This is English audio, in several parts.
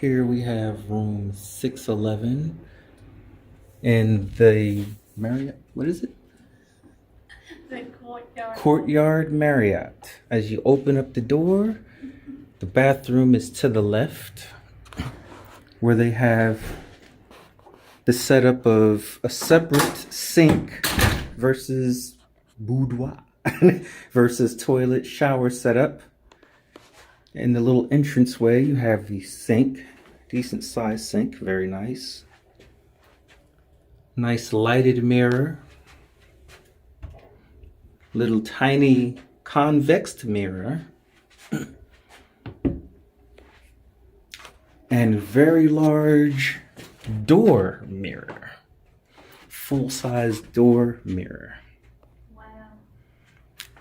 Here we have room 611 in the Marriott. What is it? The Courtyard. Courtyard Marriott. As you open up the door, the bathroom is to the left, where they have the setup of a separate sink versus boudoir versus toilet shower setup. In the little entranceway, you have the sink, decent sized sink, very nice. Nice lighted mirror, little tiny convex mirror, and very large door mirror, full size door mirror. Wow.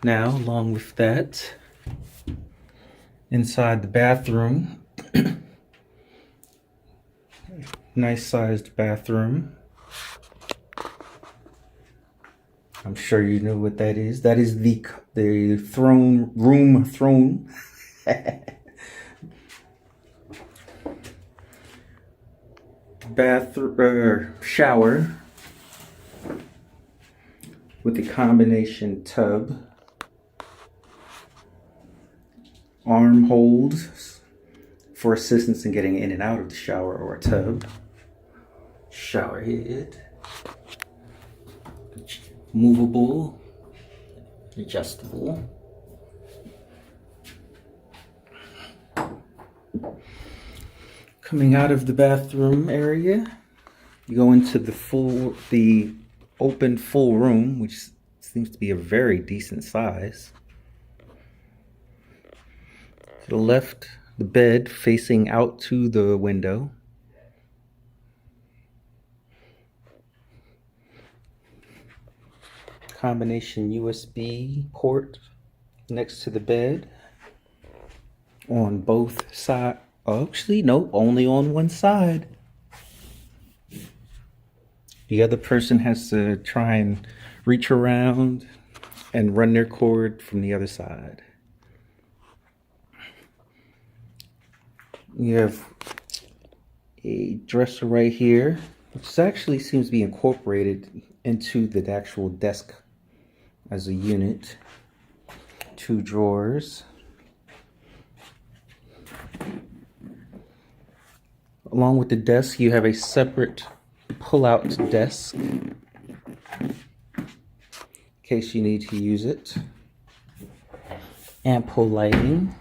Now, along with that, inside the bathroom, nice sized bathroom. I'm sure you know what that is. That is the throne. Bathroom shower with a combination tub, arm holds for assistance in getting in and out of the shower or a tub, shower head, movable, adjustable. Coming out of the bathroom area, you go into the open full room, which seems to be a very decent size. To the left, the bed facing out to the window. Combination USB port next to the bed on both sides. Actually, no, only on one side. The other person has to try and reach around and run their cord from the other side. You have a dresser right here, which actually seems to be incorporated into the actual desk as a unit. 2 drawers. Along with the desk, you have a separate pull-out desk in case you need to use it. Ample lighting.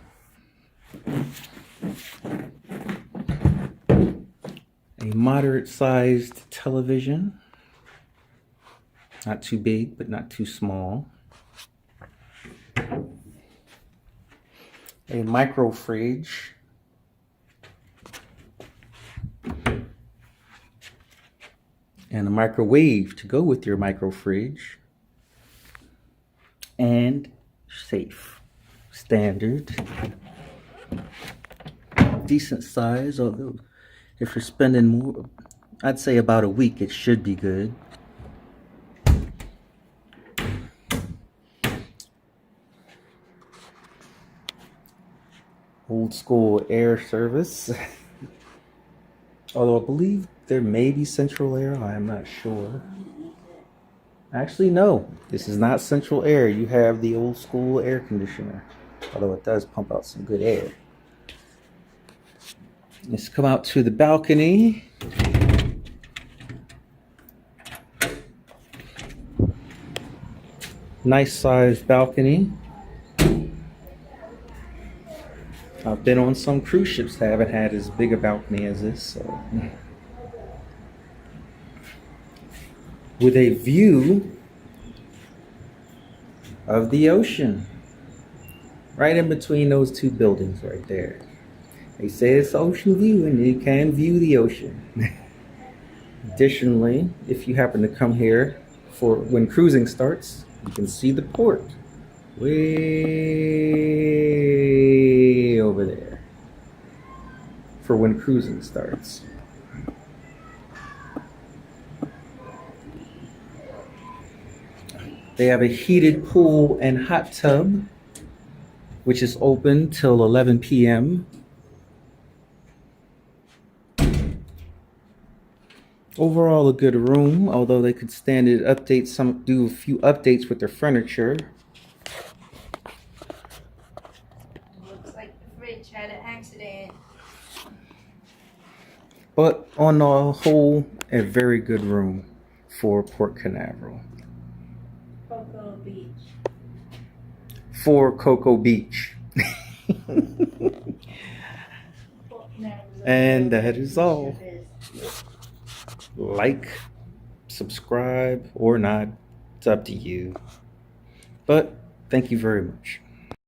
A moderate-sized television. Not too big, but not too small. A micro fridge. And a microwave to go with your micro fridge. And safe. Standard. Decent size, although if you're spending more, I'd say about a week, it should be good. Old school air service. Although I believe there may be central air, I am not sure. Actually, no, this is not central air. You have the old school air conditioner, although it does pump out some good air. Let's come out to the balcony. Nice sized balcony. I've been on some cruise ships that haven't had as big a balcony as this, so. With a view of the ocean. Right in between those 2 buildings right there. They say it's ocean view and you can view the ocean. Additionally, if you happen to come here for when cruising starts, you can see the port way over there for when cruising starts. They have a heated pool and hot tub, which is open till 11 p.m. Overall, a good room, although they could stand it, do a few updates with their furniture. Looks like the fridge had an accident. But on the whole, a very good room for Port Canaveral. Cocoa Beach. For Cocoa Beach. And that is all. Like, subscribe, or not. It's up to you. But thank you very much.